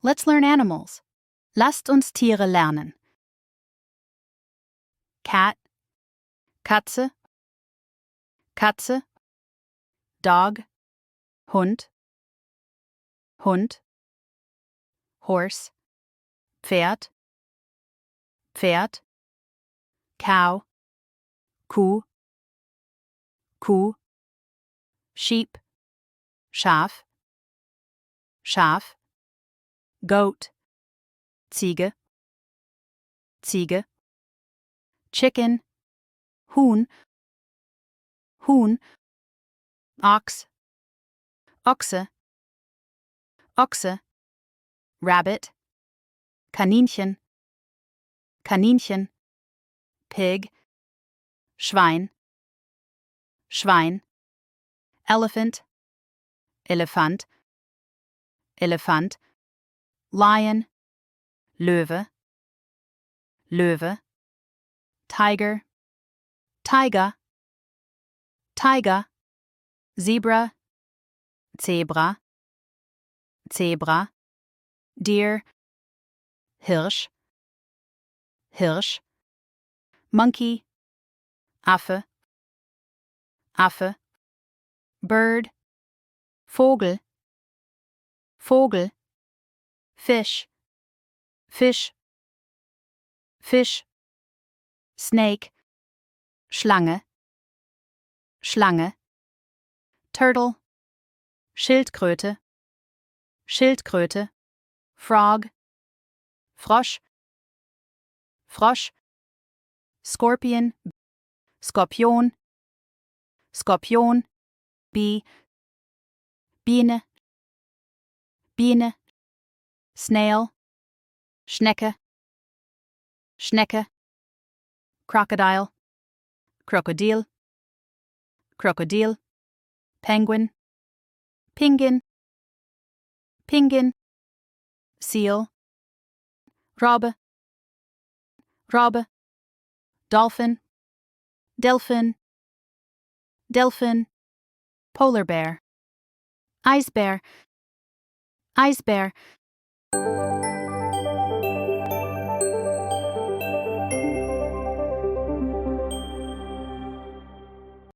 Let's learn animals. Lasst uns Tiere lernen. Cat, Katze, Katze, Dog, Hund, Hund, Horse, Pferd, Pferd, Cow, Kuh, Kuh, Sheep, Schaf, Schaf, Goat, Ziege, Ziege, Chicken, Huhn, Huhn, Ox, Ochse, Ochse, Rabbit, Kaninchen, Kaninchen, Pig, Schwein, Schwein, Elephant, Elefant, Elefant, Lion, Löwe, Löwe, Tiger, Tiger, Tiger, Zebra, Zebra, Zebra, Deer, Hirsch, Hirsch, Monkey, Affe, Affe, Bird, Vogel, Vogel, Fish, Fisch, Fisch, Snake, Schlange, Schlange, Turtle, Schildkröte, Schildkröte, Frog, Frosch, Frosch, Scorpion, Skorpion, Skorpion, Bee, Biene, Biene, Snail, Schnecke, Schnecke, Crocodile, Krokodil, Krokodil, Penguin, Penguin, Penguin, Seal, Robbe, Robbe, Dolphin, Delphin, Delphin, Polar bear, Eisbär, Eisbär.